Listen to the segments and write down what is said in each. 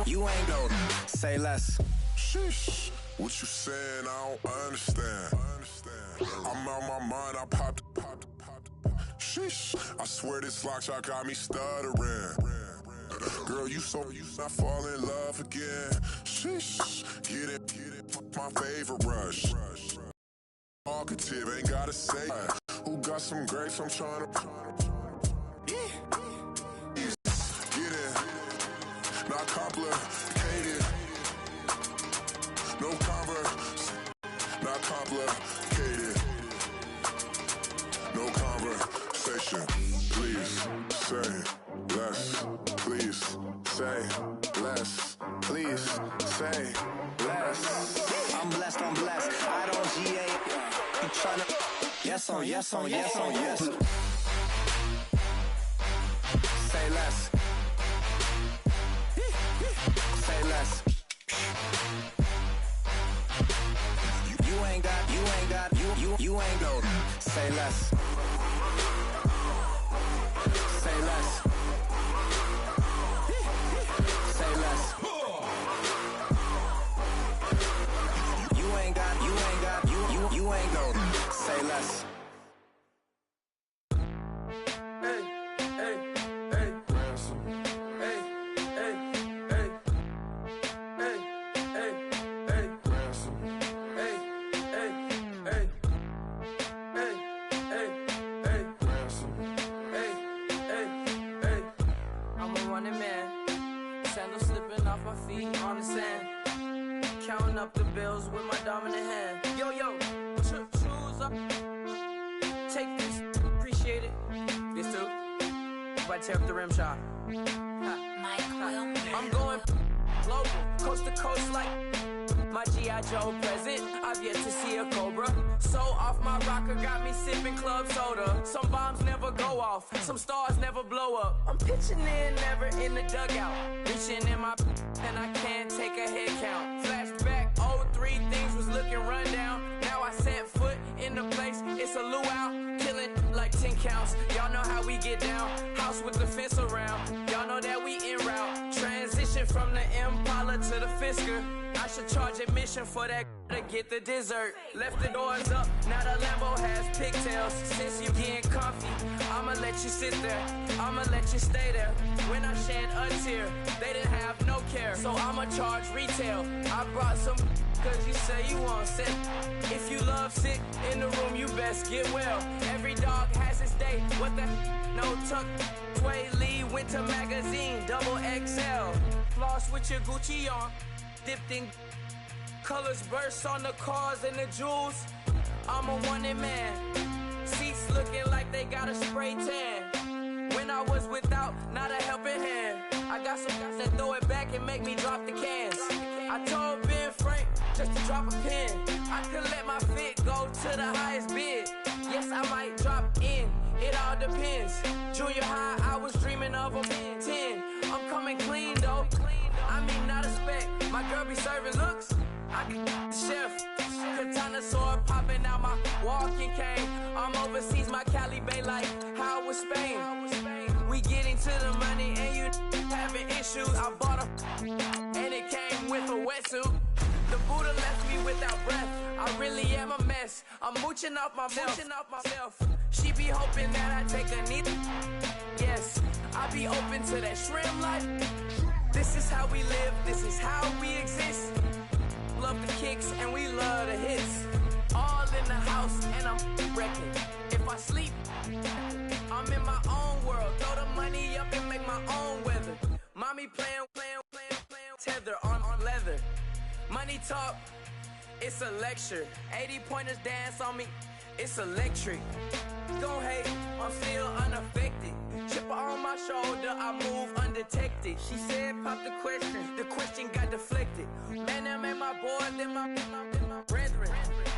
You ain't go. Say less. Sheesh. What you saying? I don't understand. I'm out my mind. I popped. Sheesh. I swear this lock shot got me stuttering. Girl, you not fall in love again. Sheesh. Get it. My favorite rush. Talkative, ain't gotta say it. Who got some grapes? I'm trying to. Get in. Not complicated. No converse. Not complicated. No conversation. Please say less. Please say less. Please say less. I'm blessed. I don't GA. You tryna. Yes on yes. Say less. Say less. You ain't go. Say less. Say less. Say less. You ain't go. Say less. Counting up the bills with my dominant hand. Yo, choose up. Take this, appreciate it. This too. If I tear up the rim shot. I'm going global, coast to coast like my G.I. Joe present. I've yet to see a Cobra. So off my rocker, got me sipping club soda. Some bombs never go off, some stars never blow up. I'm pitching in, never in the dugout. Reaching in my and I can't take a head count. Flashback, 03, things was looking run down. Now I set foot in the place, it's a luau. Killing like 10 counts, y'all know how we get down. House with the fence around, y'all know that we en route. Transition from the Impala to the Fisker. I should charge admission for that to get the dessert. Left the doors up, now the Lambo has pigtails. Since you getting comfy, I'ma let you sit there, I'ma let you stay there. When I shed a tear, they didn't have no care, so I'ma charge retail. I brought some cause you say you want set. If you love sick in the room, you best get well. Every dog has its day, what the no tuck. Sway Lee, Winter Magazine, double XL. Floss with your Gucci on, dipped in colors burst on the cars and the jewels. I'm a wanted man. Seats looking like they got a spray tan. When I was without, not a helping hand. I got some guys that throw it back and make me drop the cans. I told Ben Frank just to drop a pin. I could let my fit go to the highest bid. Yes, I might drop in, it all depends. Junior high, I was dreaming of a 10. I'm coming clean though. I mean, not a spec. My girl be serving looks. I can the chef. Katana sword popping out my walking cane. I'm overseas, my Cali Bay like how was Spain. We getting to the money and you having issues. I bought a and it came with a wetsuit. The Buddha left me without breath. I really am a mess. I'm mooching off myself. She be hoping that I take a knee. Yes, I be open to that shrimp life. This is how we live, this is how we exist. Love the kicks and we love the hits. All in the house and I'm wrecking. If I sleep, I'm in my own world. Throw the money up and make my own weather. Mommy playing tether on leather. Money talk, it's a lecture. 80 pointers dance on me, it's electric. Don't hate, I'm still unaffected. Chipper on my shoulder, I move undetected. She said pop the question got deflected. Man, them ain't my boys, them my brethren.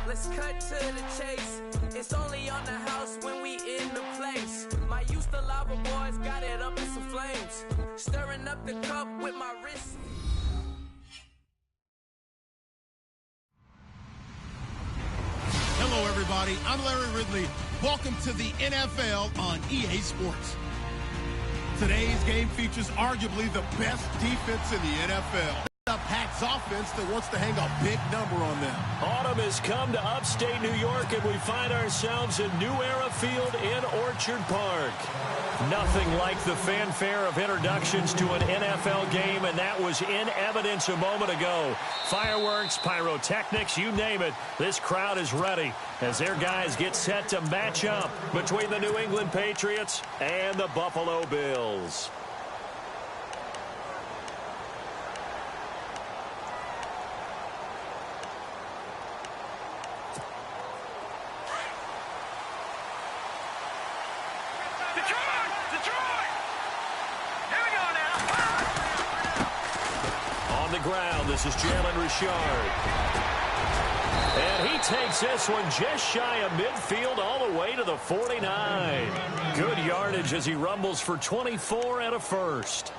Let's cut to the chase. It's only on the house when we in the place. My used to lava boys got it up in some flames. Stirring up the cup with my wrist. Hello, everybody. I'm Larry Ridley. Welcome to the NFL on EA Sports. Today's game features arguably the best defense in the NFL. A Pats offense that wants to hang a big number on them. Autumn has come to upstate New York, and we find ourselves at New Era Field in Orchard Park. Nothing like the fanfare of introductions to an NFL game, and that was in evidence a moment ago. Fireworks, pyrotechnics, you name it. This crowd is ready as their guys get set to match up between the New England Patriots and the Buffalo Bills. Ground. This is Jalen Richard. And he takes this one just shy of midfield all the way to the 49. Good yardage as he rumbles for 24 and a first.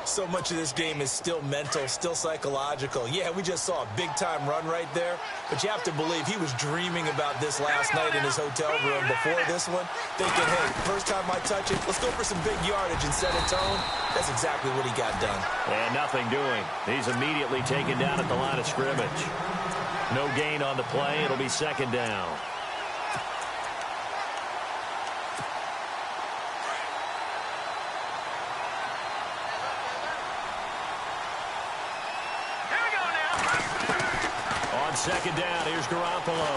So much of this game is still mental, still psychological. Yeah, we just saw a big-time run right there, but you have to believe he was dreaming about this last night in his hotel room before this one, thinking, hey, first time I touch it, let's go for some big yardage and set a tone. That's exactly what he got done. And nothing doing. He's immediately taken down at the line of scrimmage. No gain on the play. It'll be second down. Second down, here's Garoppolo.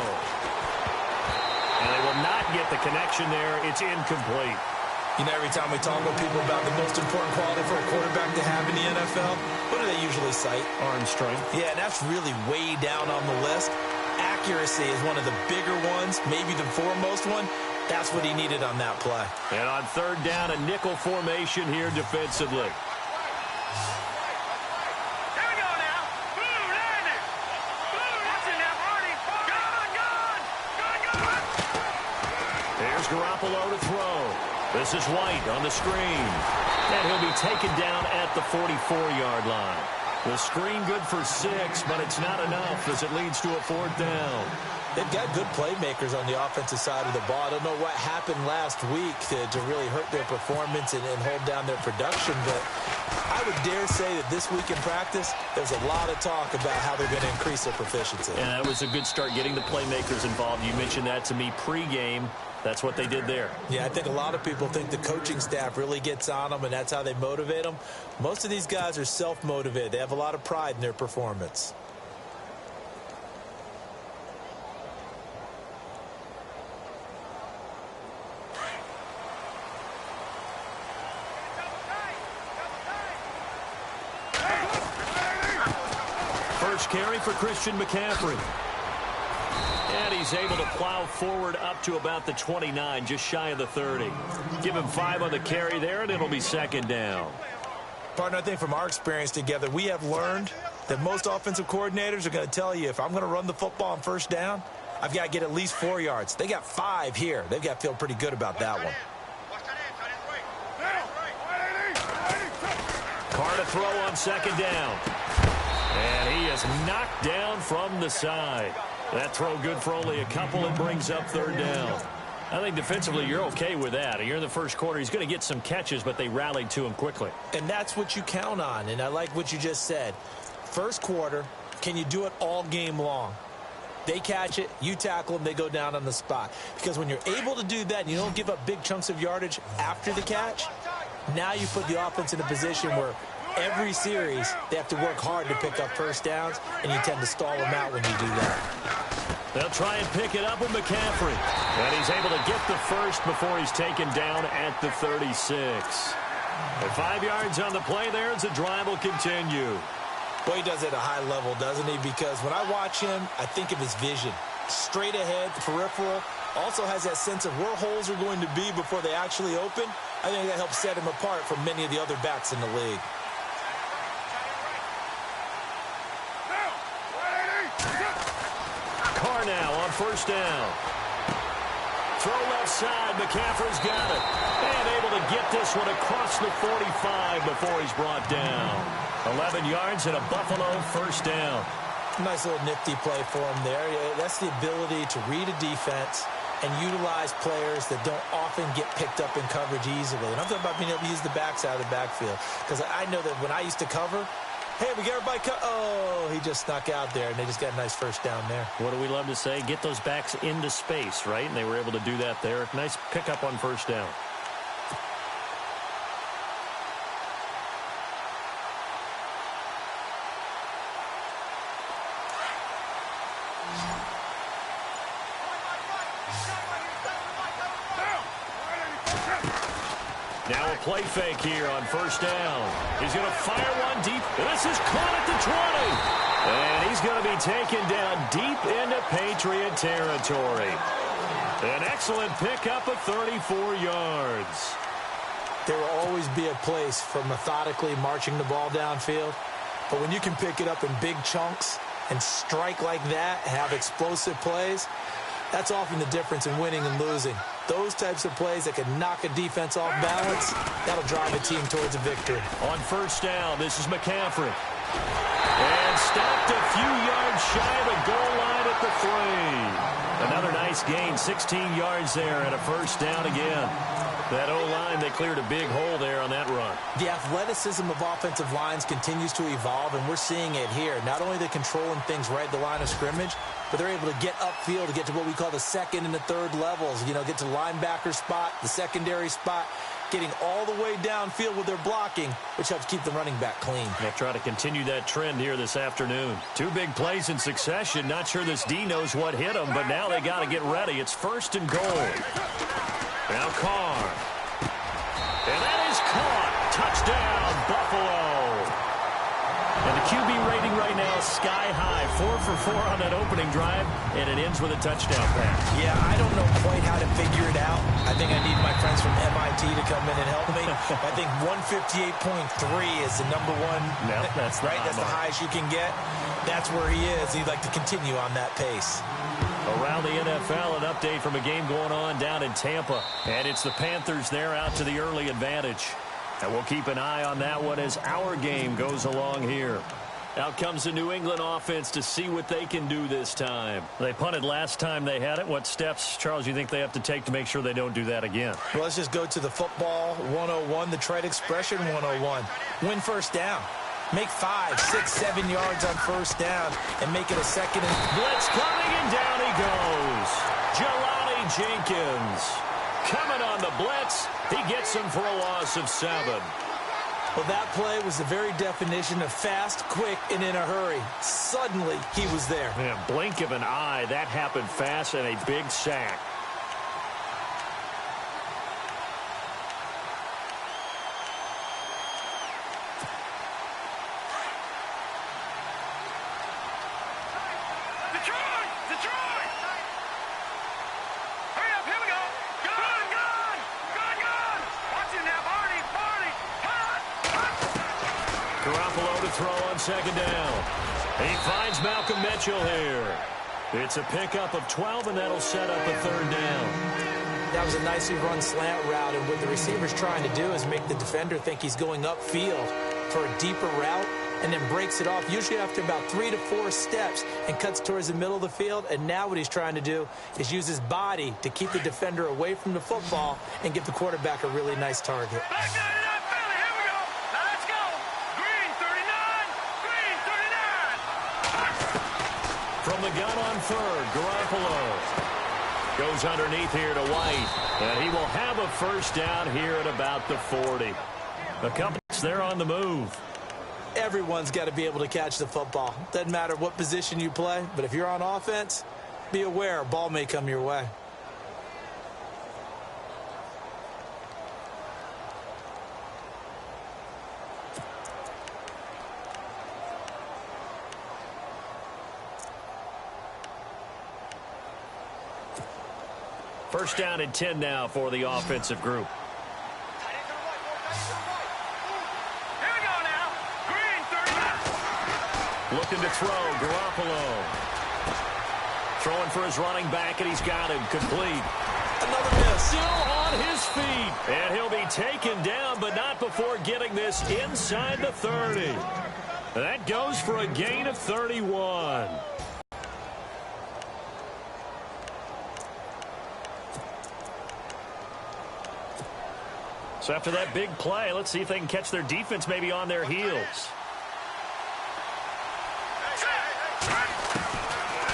And they will not get the connection there. It's incomplete. You know, every time we talk with people about the most important quality for a quarterback to have in the NFL, what do they usually cite? Arm strength. Yeah, and that's really way down on the list. Accuracy is one of the bigger ones, maybe the foremost one. That's what he needed on that play. And on third down, a nickel formation here defensively. Garoppolo to throw. This is White on the screen. And he'll be taken down at the 44-yard line. The screen good for 6, but it's not enough as it leads to a fourth down. They've got good playmakers on the offensive side of the ball. I don't know what happened last week to really hurt their performance and hold down their production, but I would dare say that this week in practice, there's a lot of talk about how they're going to increase their proficiency. And that was a good start getting the playmakers involved. You mentioned that to me pregame. That's what they did there. Yeah, I think a lot of people think the coaching staff really gets on them, and that's how they motivate them. Most of these guys are self-motivated. They have a lot of pride in their performance. First carry for Christian McCaffrey. And he's able to plow forward up to about the 29, just shy of the 30. Give him 5 on the carry there, and it'll be second down. Partner, I think from our experience together, we have learned that most offensive coordinators are going to tell you, if I'm going to run the football on first down, I've got to get at least 4 yards. They got 5 here. They've got to feel pretty good about that one. Carr to throw on second down. And he is knocked down from the side. That throw good for only a couple. It brings up third down. I think defensively you're okay with that. You're in the first quarter. He's going to get some catches, but they rallied to him quickly. And that's what you count on. And I like what you just said. First quarter, can you do it all game long? They catch it, you tackle them, they go down on the spot. Because when you're able to do that and you don't give up big chunks of yardage after the catch, now you put the offense in a position where every series they have to work hard to pick up first downs, and you tend to stall them out when you do that. They'll try and pick it up with McCaffrey. And he's able to get the first before he's taken down at the 36. And 5 yards on the play there as the drive will continue. Boy, he does it at a high level, doesn't he? Because when I watch him, I think of his vision. Straight ahead, peripheral. Also has that sense of where holes are going to be before they actually open. I think that helps set him apart from many of the other backs in the league. Carr now on first down. Throw left side. McCaffrey's got it. And able to get this one across the 45 before he's brought down. 11 yards and a Buffalo first down. Nice little nifty play for him there. That's the ability to read a defense and utilize players that don't often get picked up in coverage easily. And I'm talking about being able to use the backside of the backfield. Because I know that when I used to cover, hey, we got everybody oh, he just snuck out there, and they just got a nice first down there. What do we love to say? Get those backs into space, right? And they were able to do that there. Nice pickup on first down. Now a play fake here on first down. He's going to fire one deep. This is caught at the 20. And he's going to be taken down deep into Patriot territory. An excellent pickup of 34 yards. There will always be a place for methodically marching the ball downfield. But when you can pick it up in big chunks and strike like that, have explosive plays, that's often the difference in winning and losing. Those types of plays that can knock a defense off balance, that'll drive a team towards a victory. On first down, this is McCaffrey. And stopped a few yards shy of the goal line at the 3. Another nice gain, 16 yards there and a first down again. That O-line, they cleared a big hole there on that run. The athleticism of offensive lines continues to evolve, and we're seeing it here. Not only they're controlling things right at the line of scrimmage, but they're able to get upfield to get to what we call the second and the third levels. You know, get to linebacker spot, the secondary spot, getting all the way downfield with their blocking, which helps keep the running back clean. They'll try to continue that trend here this afternoon. 2 big plays in succession. Not sure this D knows what hit them, but now they got to get ready. It's first and goal. Now Carr. And that is caught. Touchdown, Buffalo. And the QB rating right now is sky high. 4 for 4 on that opening drive, and it ends with a touchdown pass. Yeah, I don't know quite how to figure it out. I think I need my friends from MIT to come in and help me. I think 158.3 is the number one. No, that's right. That's the highest you can get. That's where he is. He'd like to continue on that pace. Around the NFL, an update from a game going on down in Tampa. And it's the Panthers there out to the early advantage. And we'll keep an eye on that one as our game goes along here. Out comes the New England offense to see what they can do this time. They punted last time they had it. What steps, Charles, you think they have to take to make sure they don't do that again? Well, let's just go to the football 101, the trade expression 101. Win first down. Make 5, 6, 7 yards on first down and make it a second and... Blitz coming, and down he goes. Jelani Jenkins coming on the blitz. He gets him for a loss of 7. Well, that play was the very definition of fast, quick, and in a hurry. Suddenly, he was there. Man, blink of an eye, that happened fast, and a big sack. Second down. He finds Malcolm Mitchell here. It's a pickup of 12, and that'll set up a third down. That was a nicely run slant route, and what the receiver's trying to do is make the defender think he's going upfield for a deeper route, and then breaks it off, usually after about 3 to 4 steps, and cuts towards the middle of the field. And now what he's trying to do is use his body to keep the defender away from the football and give the quarterback a really nice target. From the gun on third, Garoppolo goes underneath here to White, and he will have a first down here at about the 40. The company's there on the move. Everyone's got to be able to catch the football. Doesn't matter what position you play, but if you're on offense, be aware a ball may come your way. First down and 10 now for the offensive group. Here we go now. Green, 39. Looking to throw, Garoppolo. Throwing for his running back, and he's got him complete. Another miss. Still on his feet. And he'll be taken down, but not before getting this inside the 30. That goes for a gain of 31. So after that big play, let's see if they can catch their defense maybe on their heels.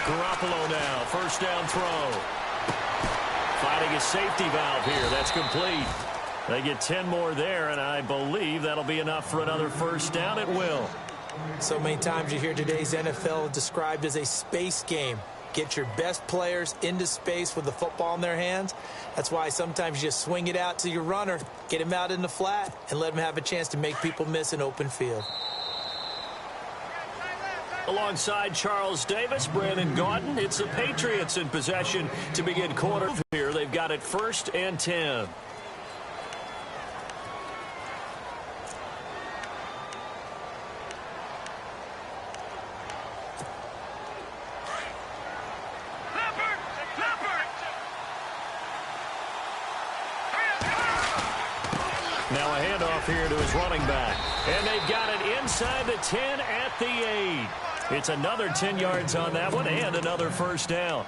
Garoppolo now, first down throw. Finding a safety valve here. That's complete. They get 10 more there, and I believe that'll be enough for another first down. It will. So many times you hear today's NFL described as a space game. Get your best players into space with the football in their hands. That's why sometimes you just swing it out to your runner, get him out in the flat, and let him have a chance to make people miss an open field. Alongside Charles Davis, Brandon Gaudin, it's the Patriots in possession to begin quarter here. They've got it 1st and 10. Now a handoff here to his running back. And they've got it inside the 10 at the 8. It's another 10 yards on that one and another first down.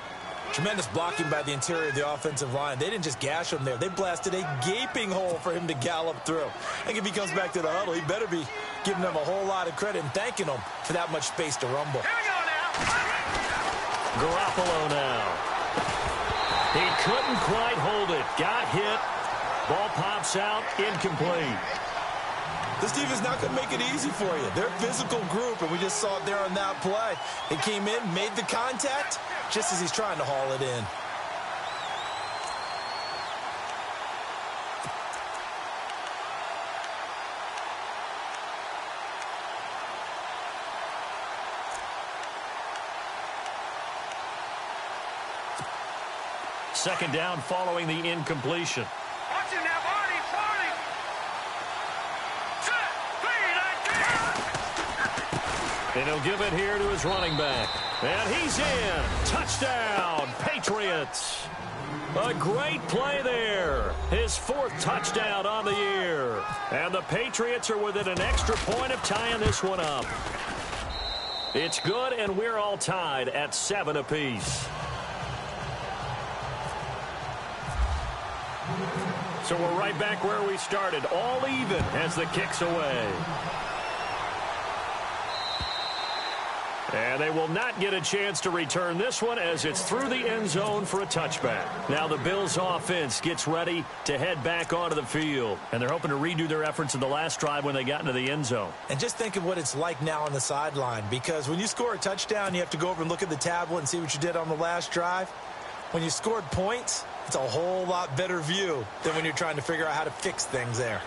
Tremendous blocking by the interior of the offensive line. They didn't just gash him there. They blasted a gaping hole for him to gallop through. I think if he comes back to the huddle, he better be giving them a whole lot of credit and thanking them for that much space to rumble. Here we go now. Garoppolo now. He couldn't quite hold it. Got hit. Ball pops out. Incomplete. This defense is not going to make it easy for you. They're a physical group, and we just saw it there on that play. They came in, made the contact, just as he's trying to haul it in. Second down following the incompletion. Watch it now, Barney, Barney. And he'll give it here to his running back. And he's in. Touchdown, Patriots. A great play there. His 4th touchdown on the year. And the Patriots are within an extra point of tying this one up. It's good, and we're all tied at 7 apiece. So we're right back where we started, all even as the kick's away. And they will not get a chance to return this one as it's through the end zone for a touchback. Now the Bills offense gets ready to head back onto the field. And they're hoping to redo their efforts in the last drive when they got into the end zone. And just think of what it's like now on the sideline, because when you score a touchdown, you have to go over and look at the tablet and see what you did on the last drive. When you scored points, it's a whole lot better view than when you're trying to figure out how to fix things there.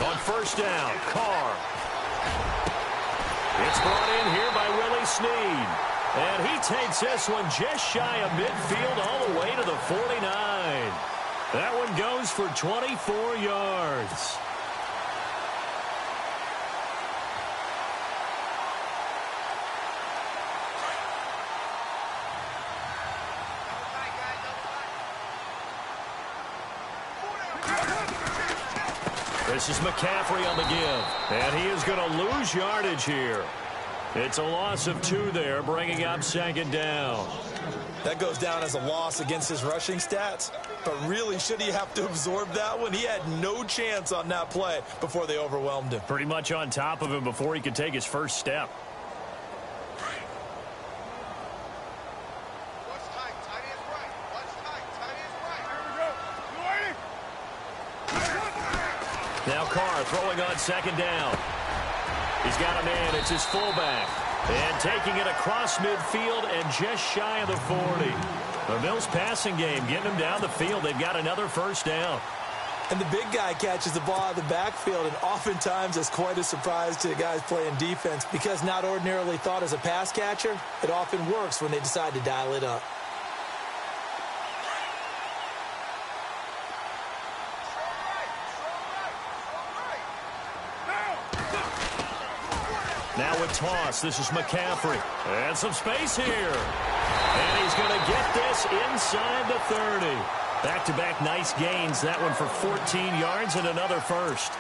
On first down, Carr. It's brought in here by Willie Snead. And he takes this one just shy of midfield all the way to the 49. That one goes for 24 yards. This is McCaffrey on the give, and he is going to lose yardage here. It's a loss of 2 there, bringing up second down. That goes down as a loss against his rushing stats, but really, should he have to absorb that one? He had no chance on that play before they overwhelmed him. Pretty much on top of him before he could take his first step. Now Carr throwing on second down. He's got a man. It's his fullback. And taking it across midfield and just shy of the 40. The Bills passing game getting them down the field. They've got another first down. And the big guy catches the ball out of the backfield, and oftentimes it's quite a surprise to the guys playing defense because not ordinarily thought as a pass catcher, it often works when they decide to dial it up. Now a toss. This is McCaffrey. And some space here. And he's going to get this inside the 30. Back-to-back nice gains. That one for 14 yards and another first.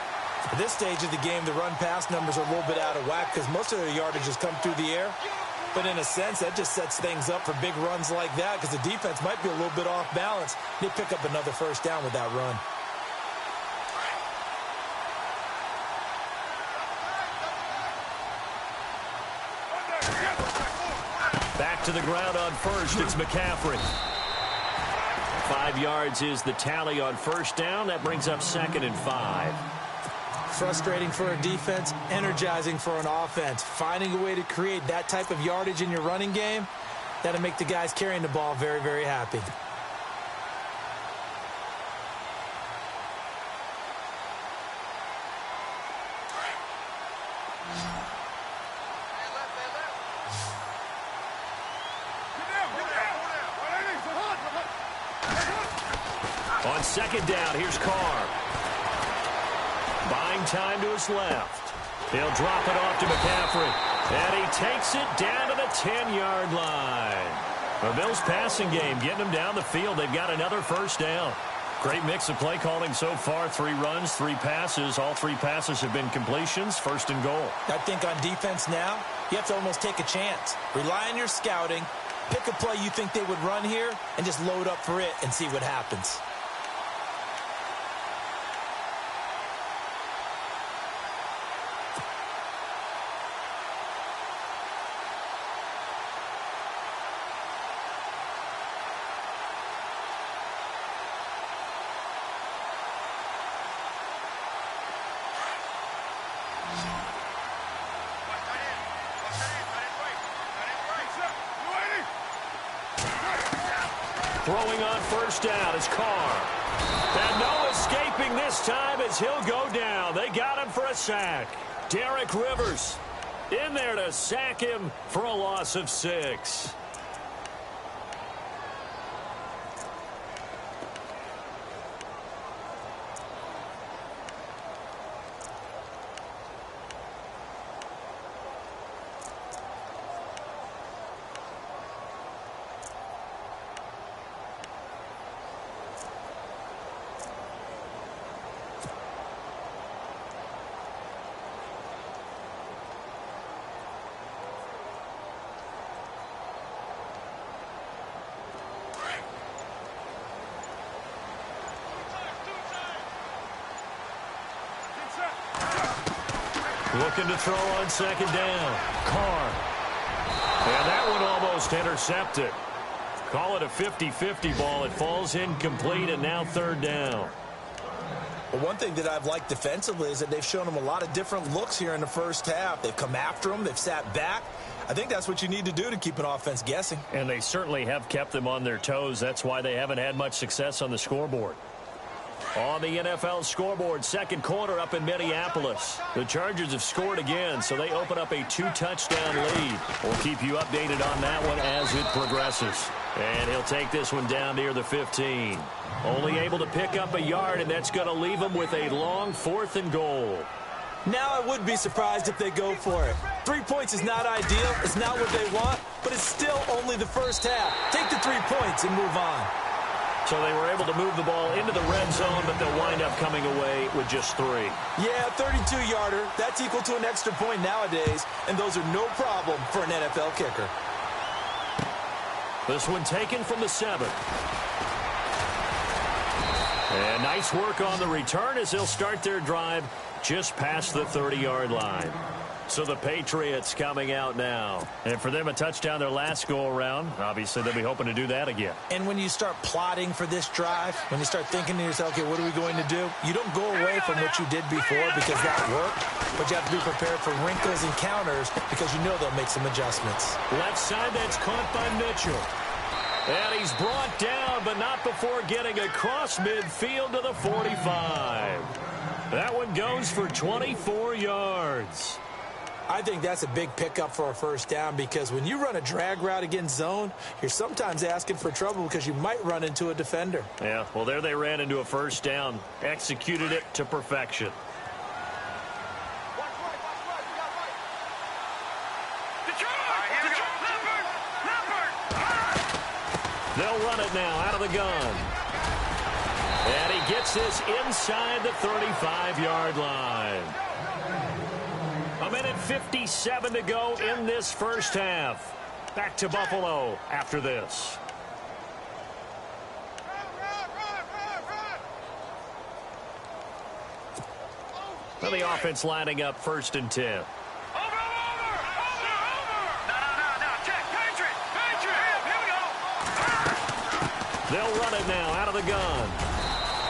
At this stage of the game, the run-pass numbers are a little bit out of whack because most of their yardage has come through the air. But in a sense, that just sets things up for big runs like that because the defense might be a little bit off balance. They pick up another first down with that run. Back to the ground on first. It's McCaffrey. 5 yards is the tally on first down. That brings up 2nd and 5. Frustrating for a defense, energizing for an offense. Finding a way to create that type of yardage in your running game, that'll make the guys carrying the ball very, very happy. On second down, here's Carr. Buying time to his left. He'll drop it off to McCaffrey. And he takes it down to the 10-yard line. The Bills passing game getting them down the field. They've got another first down. Great mix of play calling so far. 3 runs, 3 passes. All 3 passes have been completions. 1st and goal. I think on defense now, you have to almost take a chance. Rely on your scouting. Pick a play you think they would run here and just load up for it and see what happens. Throwing on first down is Carr. And no escaping this time as he'll go down. They got him for a sack. Derek Rivers in there to sack him for a loss of 6. Looking to throw on second down. Carr. And that one almost intercepted. Call it a 50-50 ball. It falls incomplete, and now 3rd down. Well, one thing that I've liked defensively is that they've shown them a lot of different looks here in the first half. They've come after them. They've sat back. I think that's what you need to do to keep an offense guessing. And they certainly have kept them on their toes. That's why they haven't had much success on the scoreboard. On the NFL scoreboard, 2nd quarter up in Minneapolis. The Chargers have scored again, so they open up a 2-touchdown lead. We'll keep you updated on that one as it progresses. And he'll take this one down near the 15. Only able to pick up a yard, and that's going to leave him with a long 4th and goal. Now I would be surprised if they go for it. 3 points is not ideal. It's not what they want, but it's still only the first half. Take the 3 points and move on. So they were able to move the ball into the red zone, but they'll wind up coming away with just 3. Yeah, 32-yarder. That's equal to an extra point nowadays, and those are no problem for an NFL kicker. This one taken from the 7. And nice work on the return as they'll start their drive just past the 30-yard line. So the Patriots coming out now. And for them, a touchdown their last go-around. Obviously, they'll be hoping to do that again. And when you start plotting for this drive, when you start thinking to yourself, okay, what are we going to do? You don't go away from what you did before because that worked. But you have to be prepared for wrinkles and counters because you know they'll make some adjustments. Left side, that's caught by Mitchell. And he's brought down, but not before getting across midfield to the 45. That one goes for 24 yards. I think that's a big pickup for a first down because when you run a drag route against zone, you're sometimes asking for trouble because you might run into a defender. Yeah, well, there they ran into a first down, executed it to perfection. They'll run it now out of the gun. And he gets this inside the 35-yard line. A minute 57 to go in this first half. Back to Buffalo after this. Now the offense lining up 1st and 10. Over. No. Check. Patriot. Here we go. They'll run it now out of the gun.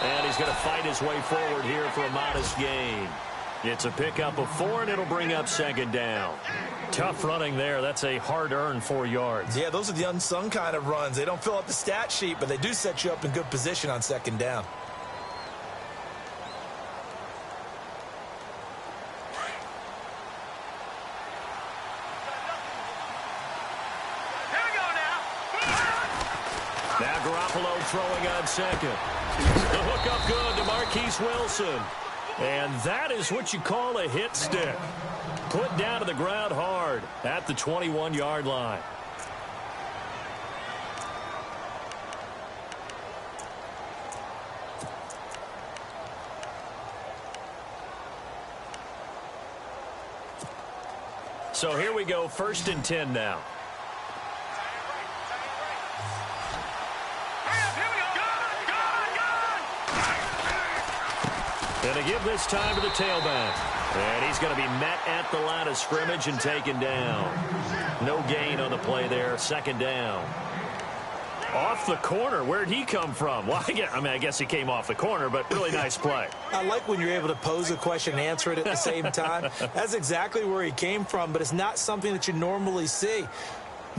And he's going to fight his way forward here for a modest gain. It's a pickup of 4, and it'll bring up 2nd down. Tough running there. That's a hard-earned 4 yards. Yeah, those are the unsung kind of runs. They don't fill up the stat sheet, but they do set you up in good position on 2nd down. Now Garoppolo throwing on 2nd. The hook up good to Marquise Wilson. And that is what you call a hit stick. Put down to the ground hard at the 21-yard line. So here we go, 1st and 10 now. And to give this time to the tailback. And he's going to be met at the line of scrimmage and taken down. No gain on the play there. 2nd down. Off the corner. Where'd he come from? Well, I guess he came off the corner, but really nice play. I like when you're able to pose a question and answer it at the same time. That's exactly where he came from, but it's not something that you normally see.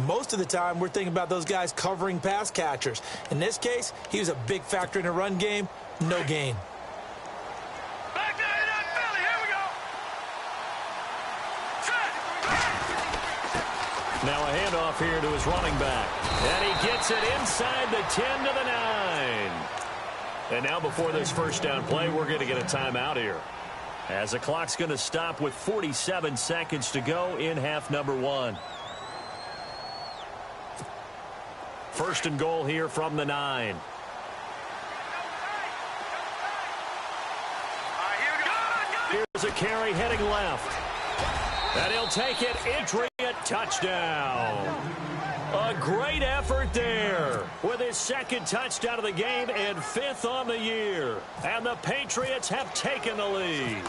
Most of the time, we're thinking about those guys covering pass catchers. In this case, he was a big factor in the run game. No gain. Now a handoff here to his running back. And he gets it inside the 10 to the 9. And now before this 1st down play, we're going to get a timeout here. As the clock's going to stop with 47 seconds to go in half number 1. 1st and goal here from the 9. Here's a carry heading left. And he'll take it. Entry at touchdown. A great effort there with his 2nd touchdown of the game and 5th on the year. And the Patriots have taken the lead.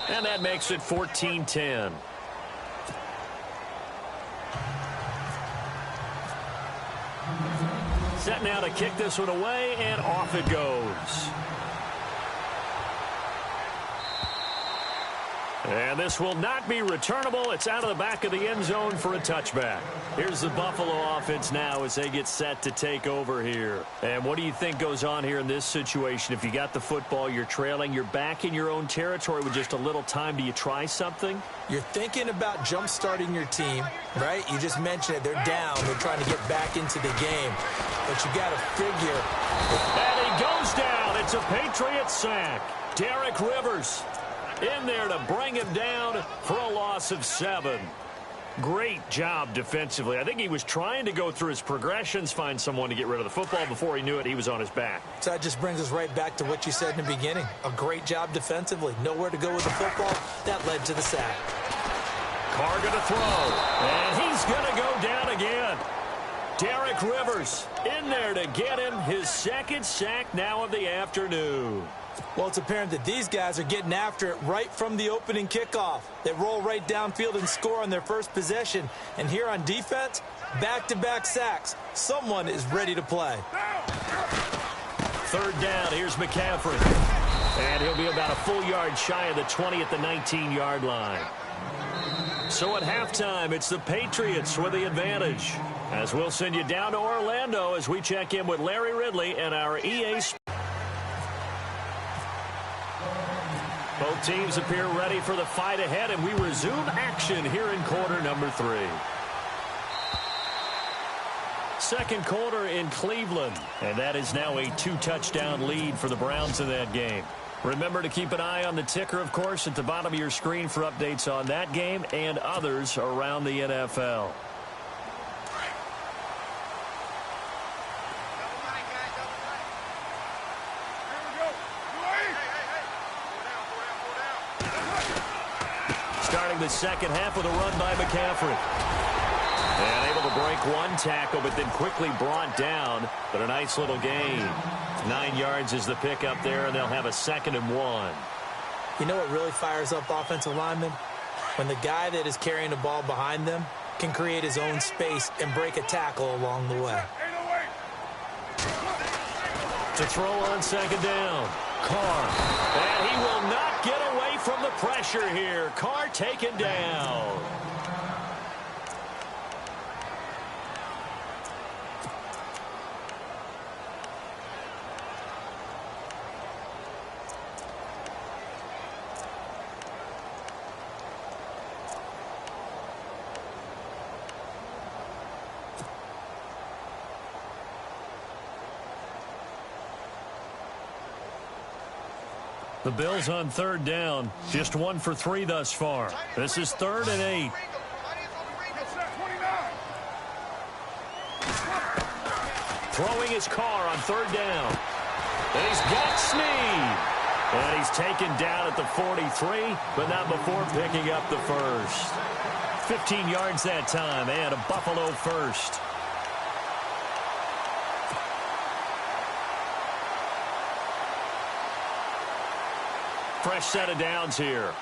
And that makes it 14-10. Set now to kick this one away, and off it goes. And this will not be returnable. It's out of the back of the end zone for a touchback. Here's the Buffalo offense now as they get set to take over here. And what do you think goes on here in this situation? If you got the football, you're trailing, you're back in your own territory with just a little time. Do you try something? You're thinking about jump-starting your team, right? You just mentioned it. They're down. They're trying to get back into the game. But you got to figure. And he goes down. It's a Patriot sack. Derek Rivers in there to bring him down for a loss of 7. Great job defensively. I think he was trying to go through his progressions, find someone to get rid of the football. Before he knew it, he was on his back. So that just brings us right back to what you said in the beginning. A great job defensively. Nowhere to go with the football. That led to the sack. Carr going to throw. And he's going to go down again. Derek Rivers in there to get him his 2nd sack now of the afternoon. Well, it's apparent that these guys are getting after it right from the opening kickoff. They roll right downfield and score on their first possession. And here on defense, back-to-back sacks. Someone is ready to play. 3rd down. Here's McCaffrey. And he'll be about a full yard shy of the 20 at the 19-yard line. So at halftime, it's the Patriots with the advantage. As we'll send you down to Orlando as we check in with Larry Ridley and our EA Sports. Both teams appear ready for the fight ahead, and we resume action here in quarter number 3. 2nd quarter in Cleveland, and that is now a 2-touchdown lead for the Browns in that game. Remember to keep an eye on the ticker, of course, at the bottom of your screen for updates on that game and others around the NFL. starting the second half with a run by McCaffrey. And able to break one tackle, but then quickly brought down. But a nice little gain. 9 yards is the pickup there, and they'll have a 2nd and 1. You know what really fires up offensive linemen? When the guy that is carrying the ball behind them can create his own space and break a tackle along the way. To throw on 2nd down. Carr. And he will not get away from the pressure here. Carr taken down. The Bills on 3rd down. Just 1 for 3 thus far. This is 3rd and 8. Throwing his Carr on 3rd down. And he's got Snead. And he's taken down at the 43, but not before picking up the first. 15 yards that time, and a Buffalo first. Fresh set of downs here.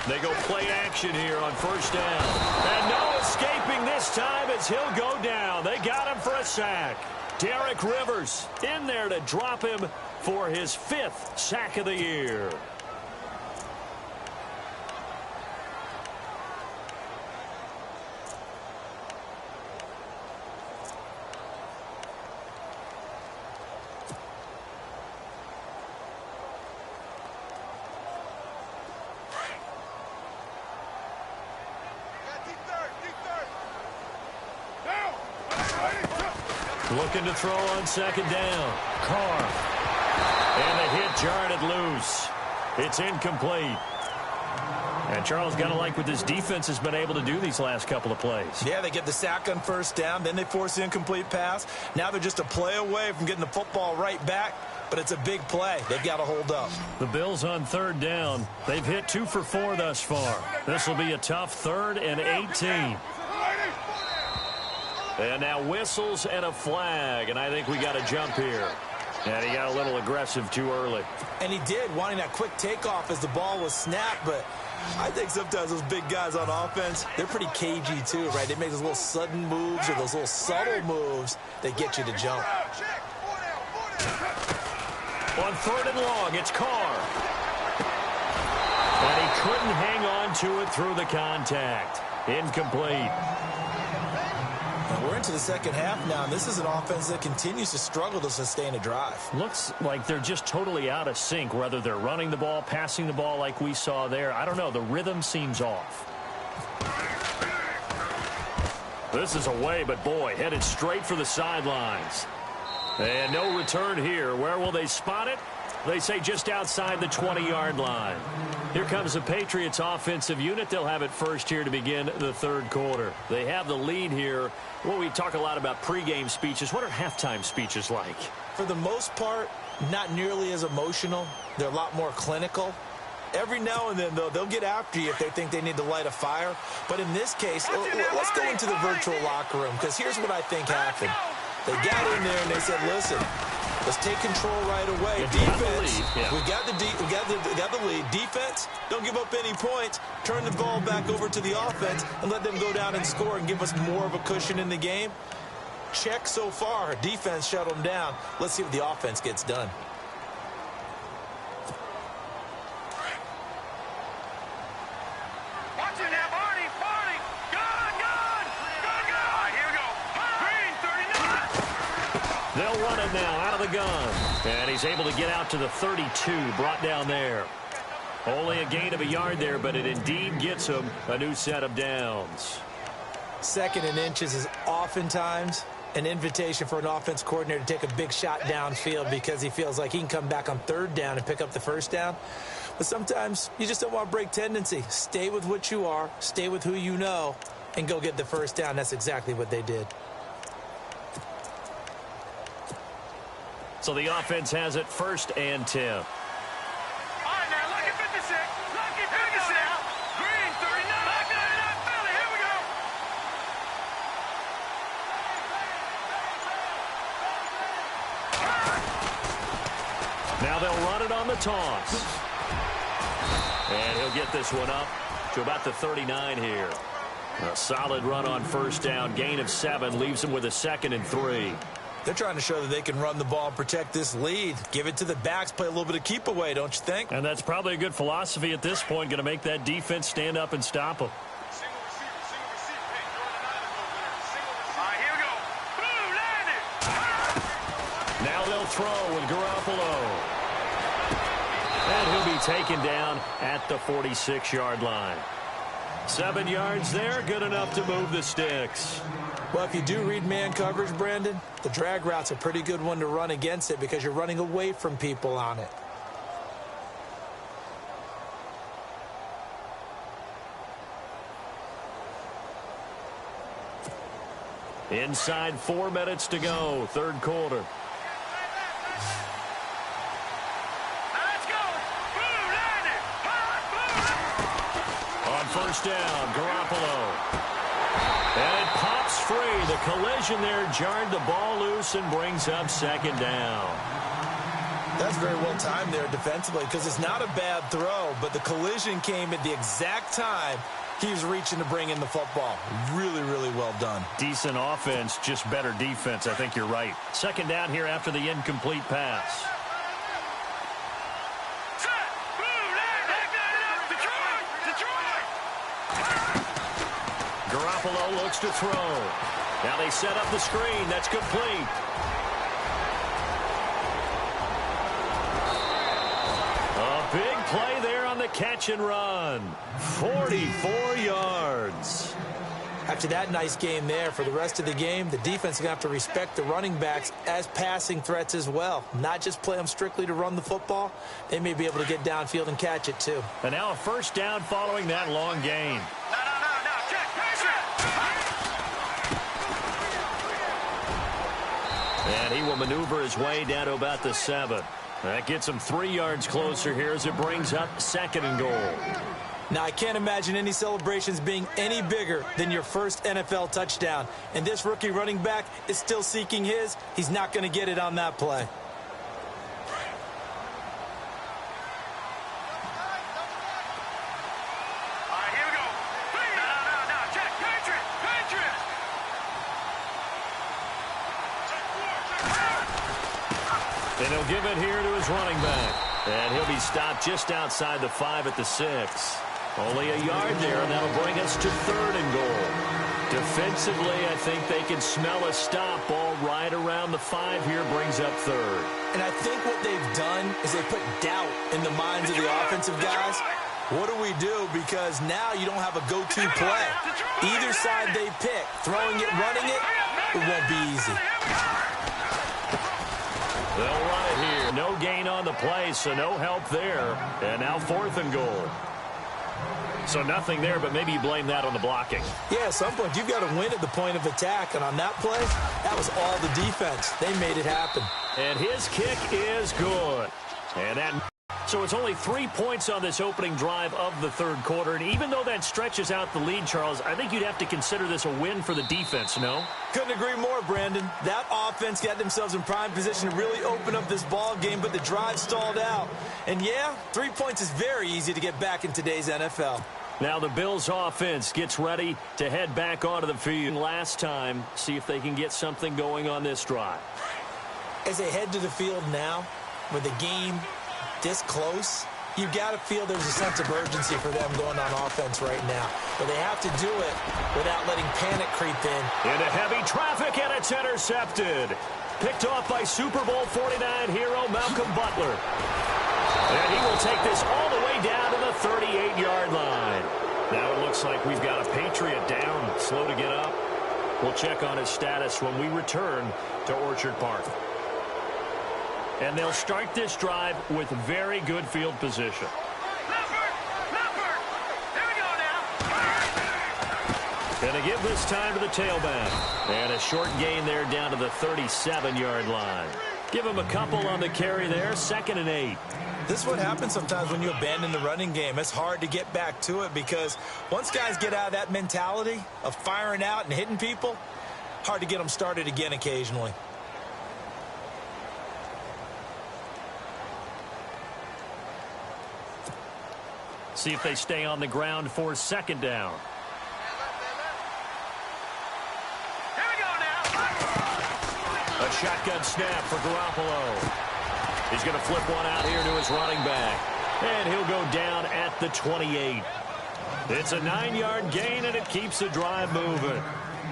They go play action here on 1st down. And no escaping this time as he'll go down. They got him for a sack. Derek Rivers in there to drop him for his 5th sack of the year. Looking to throw on 2nd down. Carr. And the hit jarred it loose. It's incomplete. And Charles, got to like what this defense has been able to do these last couple of plays. Yeah, they get the sack on 1st down. Then they force the incomplete pass. Now they're just a play away from getting the football right back. But it's a big play. They've got to hold up. The Bills on 3rd down. They've hit 2 for 4 thus far. This will be a tough 3rd and 18. And now whistles and a flag, and I think we got a jump here. And he got a little aggressive too early. And he did, wanting that quick takeoff as the ball was snapped, but I think sometimes those big guys on offense, they're pretty cagey too, right? They make those little sudden moves or those little subtle moves that get you to jump. On 3rd and long, it's Carr. And he couldn't hang on to it through the contact. Incomplete. And we're into the second half now, and this is an offense that continues to struggle to sustain a drive. Looks like they're just totally out of sync, whether they're running the ball, passing the ball like we saw there. I don't know. The rhythm seems off. This is away, but boy, headed straight for the sidelines. And no return here. Where will they spot it? They say just outside the 20-yard line. Here comes the Patriots offensive unit. They'll have it first here to begin the 3rd quarter. They have the lead here. Well, we talk a lot about pregame speeches. What are halftime speeches like? For the most part, not nearly as emotional. They're a lot more clinical. Every now and then, though, they'll get after you if they think they need to light a fire. But in this case, let's go into the virtual locker room, because here's what I think happened. They got in there and they said, listen, let's take control right away. Defense, we got the lead. Defense, don't give up any points. Turn the ball back over to the offense and let them go down and score and give us more of a cushion in the game. Check so far. Defense shut them down. Let's see what the offense gets done. Watch it now, Barney. Good. All right, here we go. Green, 39. They'll run it now out of the gun. And he's able to get out to the 32, brought down there. Only a gain of a yard there, but it indeed gets him a new set of downs. 2nd and inches is oftentimes an invitation for an offense coordinator to take a big shot downfield because he feels like he can come back on 3rd down and pick up the 1st down. But sometimes you just don't want to break tendency. Stay with what you are, stay with who you know, and go get the 1st down. That's exactly what they did. So the offense has it 1st and 10. All right, now, lucky 56. Lucky 56. Green, 39. Lucky 39, Philly. Here we go. Now they'll run it on the toss. And he'll get this one up to about the 39 here. A solid run on 1st down. Gain of 7 leaves him with a 2nd and 3. They're trying to show that they can run the ball and protect this lead. Give it to the backs, play a little bit of keep away, don't you think? And that's probably a good philosophy at this point. Going to make that defense stand up and stop them. Single receiver. Hey, you're on the 9 over there. Single receiver. All right, here we go. Boom, landed. Now they'll throw with Garoppolo. And he'll be taken down at the 46-yard line. 7 yards there, good enough to move the sticks. Well, if you do read man coverage, Brandon, the drag route's a pretty good one to run against it because you're running away from people on it. Inside 4 minutes to go, 3rd quarter. On 1st down, Garoppolo. And it pops free. The collision there jarred the ball loose and brings up 2nd down. That's very well timed there defensively because it's not a bad throw, but the collision came at the exact time he was reaching to bring in the football. Really, really well done. Decent offense, just better defense. I think you're right. 2nd down here after the incomplete pass. Garoppolo looks to throw. Now they set up the screen. That's complete. A big play there on the catch and run. 44 yards. After that nice game there, for the rest of the game, the defense is going to have to respect the running backs as passing threats as well. Not just play them strictly to run the football. They may be able to get downfield and catch it too. And now a 1st down following that long gain. And he will maneuver his way down to about the 7. That gets him 3 yards closer here as it brings up 2nd and goal. Now, I can't imagine any celebrations being any bigger than your first NFL touchdown. And this rookie running back is still seeking his. He's not going to get it on that play. And he'll give it here to his running back. And he'll be stopped just outside the 5 at the 6. Only a yard there, and that'll bring us to 3rd and goal. Defensively, I think they can smell a stop. Ball right around the 5 here brings up 3rd. And I think what they've done is they put doubt in the minds of the offensive guys. What do we do? Because now you don't have a go-to play. Either side they pick, throwing it, running it, it won't be easy. They'll run it here. No gain on the play, so no help there. And now 4th and goal. So nothing there, but maybe you blame that on the blocking. Yeah, at some point, you've got to win at the point of attack. And on that play, that was all the defense. They made it happen. And his kick is good. And that... So it's only 3 points on this opening drive of the 3rd quarter. And even though that stretches out the lead, Charles, I think you'd have to consider this a win for the defense, no? Couldn't agree more, Brandon. That offense got themselves in prime position to really open up this ball game, but the drive stalled out. And yeah, 3 points is very easy to get back in today's NFL. Now the Bills offense gets ready to head back onto the field. Last time, see if they can get something going on this drive. As they head to the field now, with the game this close, you've got to feel there's a sense of urgency for them going on offense right now. But they have to do it without letting panic creep in. Into heavy traffic, and it's intercepted. Picked off by Super Bowl 49 hero Malcolm Butler. And he will take this all the way down to the 38-yard line. Now it looks like we've got a Patriot down, slow to get up. We'll check on his status when we return to Orchard Park. And they'll start this drive with very good field position. Going to give this time to the tailback. And a short gain there down to the 37-yard line. Give him a couple on the carry there, 2nd and 8. This is what happens sometimes when you abandon the running game. It's hard to get back to it because once guys get out of that mentality of firing out and hitting people, hard to get them started again occasionally. See if they stay on the ground for 2nd down. Here we go now. A shotgun snap for Garoppolo. He's going to flip one out here to his running back. And he'll go down at the 28. It's a 9-yard gain, and it keeps the drive moving.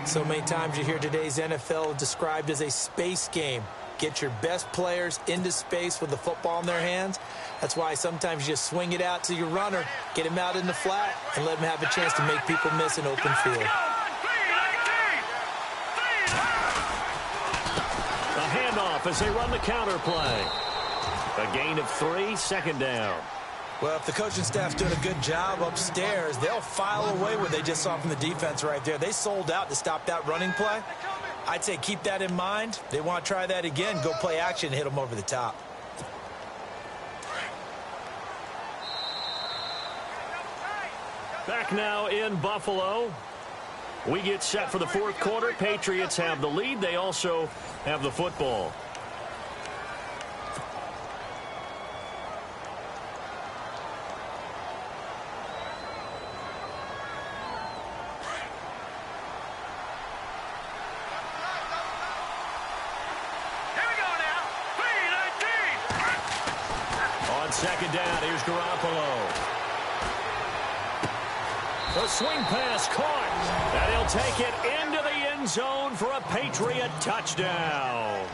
So many times you hear today's NFL described as a space game. Get your best players into space with the football in their hands. That's why sometimes you just swing it out to your runner, get him out in the flat, and let him have a chance to make people miss an open field. A handoff as they run the counter play. A gain of 3, 2nd down. Well, if the coaching staff's doing a good job upstairs, they'll file away what they just saw from the defense right there. They sold out to stop that running play. I'd say keep that in mind. They want to try that again, go play action, hit them over the top. Back now in Buffalo. We get set for the 4th quarter. Patriots have the lead. They also have the football. On 2nd down, here's Garoppolo. The swing pass caught, and he'll take it into the end zone for a Patriot touchdown.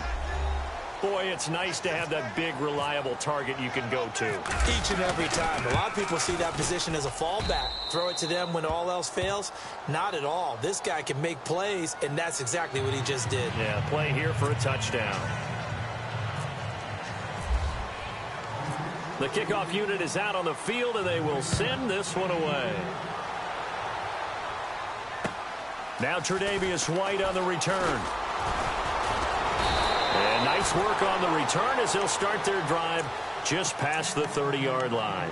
Boy, it's nice to have that big, reliable target you can go to. Each and every time. A lot of people see that position as a fallback. Throw it to them when all else fails. Not at all. This guy can make plays, and that's exactly what he just did. Yeah, play here for a touchdown. The kickoff unit is out on the field, and they will send this one away. Now Tre'Davious White on the return. And nice work on the return as they'll start their drive just past the 30-yard line.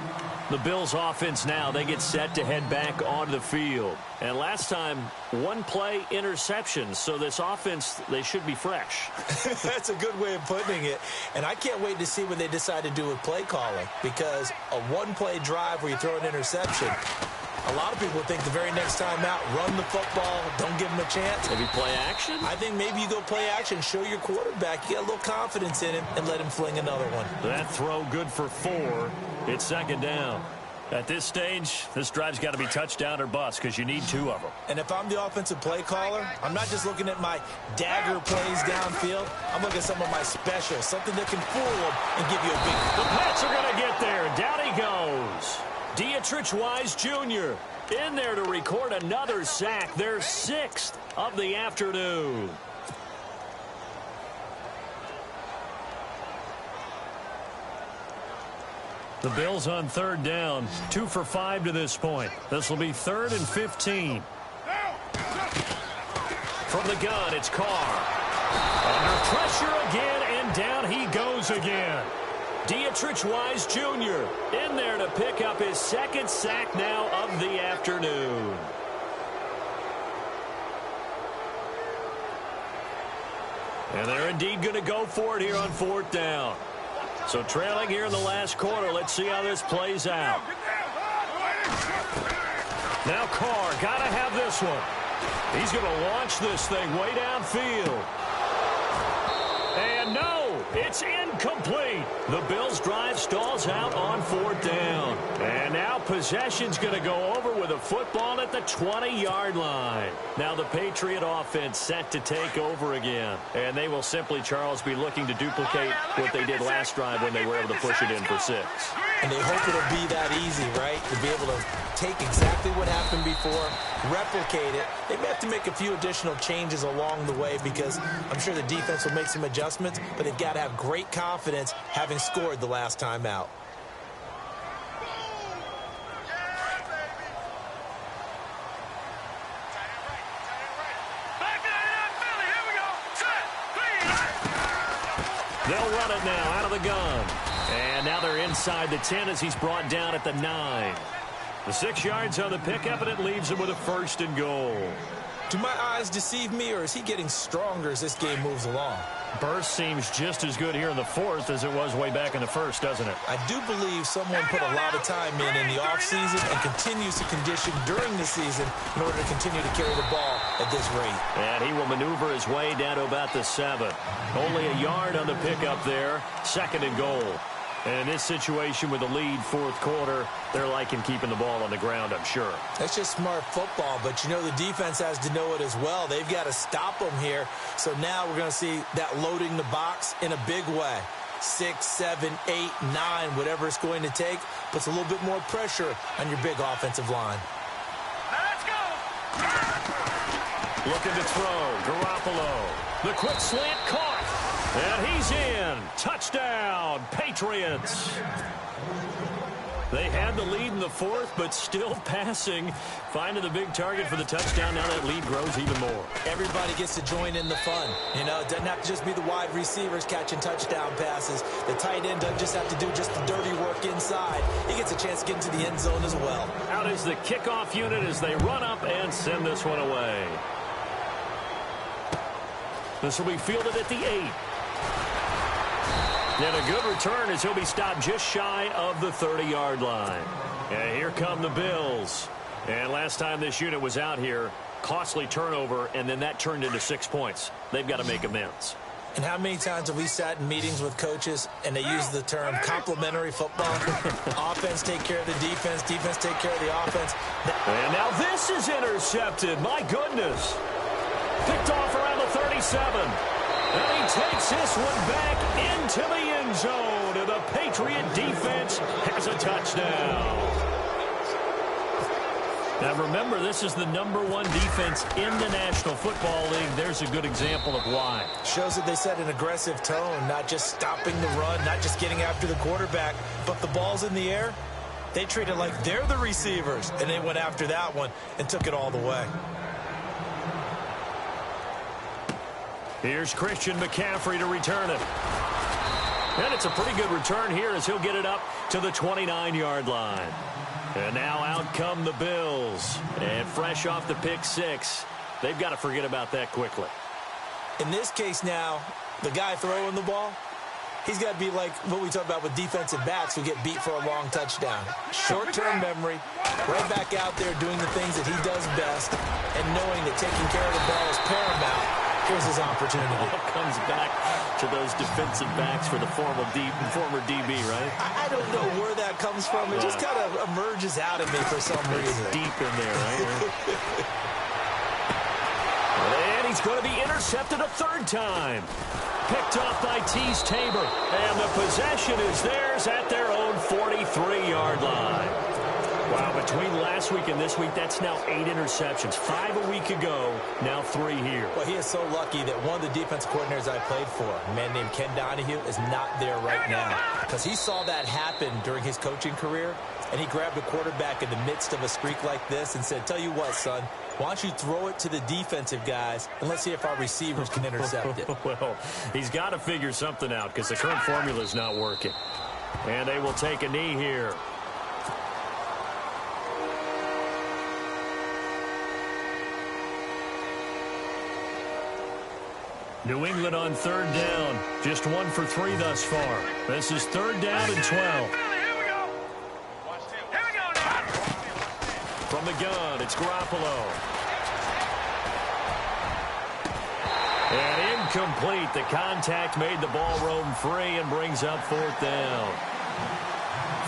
The Bills offense now, they get set to head back onto the field. And last time, 1 play interception. So this offense, they should be fresh. That's a good way of putting it. And I can't wait to see what they decide to do with play calling. Because a 1-play drive where you throw an interception, a lot of people think the very next time out, run the football, don't give him a chance. Maybe play action? I think maybe you go play action, show your quarterback, you got a little confidence in him, and let him fling another one. That throw good for 4. It's 2nd down. At this stage, this drive's got to be touchdown or bust because you need 2 of them. And if I'm the offensive play caller, I'm not just looking at my dagger plays downfield. I'm looking at some of my specials, something that can fool them and give you a big... The Pats are going to get there. Down he goes. Dietrich Wise Jr. in there to record another sack. Their 6th of the afternoon. The Bills on 3rd down. 2 for 5 to this point. This will be 3rd and 15. From the gun, it's Carr. Under pressure again, and down he goes again. Dietrich Wise Jr. in there to pick up his 2nd sack now of the afternoon. And they're indeed going to go for it here on 4th down. So trailing here in the last quarter. Let's see how this plays out. Now Carr, got to have this one. He's going to launch this thing way downfield. And no, it's incomplete. The Bills' drive stalls out on 4th down. And now possession's going to go over with a football at the 20-yard line. Now the Patriot offense set to take over again. And they will simply, Charles, be looking to duplicate what they did last drive when they were able to push it in for 6. And they hope it'll be that easy, right? To be able to take exactly what happened before, replicate it. They may have to make a few additional changes along the way because I'm sure the defense will make some adjustments, but they've got to have great confidence having scored the last time out. They'll run it now out of the gun. And now they're inside the 10 as he's brought down at the 9. The 6 yards on the pickup, and it leaves him with a 1st and goal. Do my eyes deceive me, or is he getting stronger as this game moves along? Burst seems just as good here in the 4th as it was way back in the 1st, doesn't it? I do believe someone put a lot of time in the offseason and continues to condition during the season in order to continue to carry the ball at this rate. And he will maneuver his way down to about the 7. Only a yard on the pickup there. 2nd and goal. And in this situation with the lead 4th quarter, they're liking keeping the ball on the ground, I'm sure. That's just smart football, but you know the defense has to know it as well. They've got to stop them here. So now we're going to see that loading the box in a big way. 6, 7, 8, 9, whatever it's going to take, puts a little bit more pressure on your big offensive line. Let's go! Looking to throw. Garoppolo. The quick slant caught. And he's in. Touchdown, Patriots. They had the lead in the 4th, but still passing. Finding the big target for the touchdown. Now that lead grows even more. Everybody gets to join in the fun. You know, it doesn't have to just be the wide receivers catching touchdown passes. The tight end doesn't just have to do just the dirty work inside. He gets a chance to get into the end zone as well. Out is the kickoff unit as they run up and send this one away. This will be fielded at the 8. And a good return as he'll be stopped just shy of the 30-yard line. And here come the Bills. And last time this unit was out here, costly turnover, and then that turned into 6 points. They've got to make amends. And how many times have we sat in meetings with coaches and they use the term complementary football? Offense take care of the defense, defense take care of the offense. And now this is intercepted. My goodness. Picked off around the 37. And he takes this one back into the end zone. And the Patriot defense has a touchdown. Now remember, this is the #1 defense in the National Football League. There's a good example of why. Shows that they set an aggressive tone, not just stopping the run, not just getting after the quarterback, but the ball's in the air. They treat it like they're the receivers, and they went after that one and took it all the way. Here's Christian McCaffrey to return it. And it's a pretty good return here as he'll get it up to the 29-yard line. And now out come the Bills. And fresh off the pick 6, they've got to forget about that quickly. In this case now, the guy throwing the ball, he's got to be like what we talk about with defensive backs who get beat for a long touchdown. Short-term memory, right back out there doing the things that he does best, and knowing that taking care of the ball is paramount. Here's his opportunity. All comes back to those defensive backs for the former DB, right? I don't know where that comes from. It just kind of emerges out of me for some reason. Deep in there, right? And he's going to be intercepted a 3rd time. Picked off by Tease Tabor. And the possession is theirs at their own 43-yard line. Wow, between last week and this week, that's now 8 interceptions. 5 a week ago, now 3 here. Well, he is so lucky that one of the defense coordinators I played for, a man named Ken Donahue, is not there right now. Because he saw that happen during his coaching career, and he grabbed a quarterback in the midst of a streak like this and said, tell you what, son, why don't you throw it to the defensive guys, and let's see if our receivers can intercept it. Well, he's got to figure something out because the current formula is not working. And they will take a knee here. New England on 3rd down. Just 1 for 3 thus far. This is 3rd down and 12. Here we go. Here we go now. From the gun, it's Garoppolo. And incomplete. The contact made the ball roam free and brings up 4th down.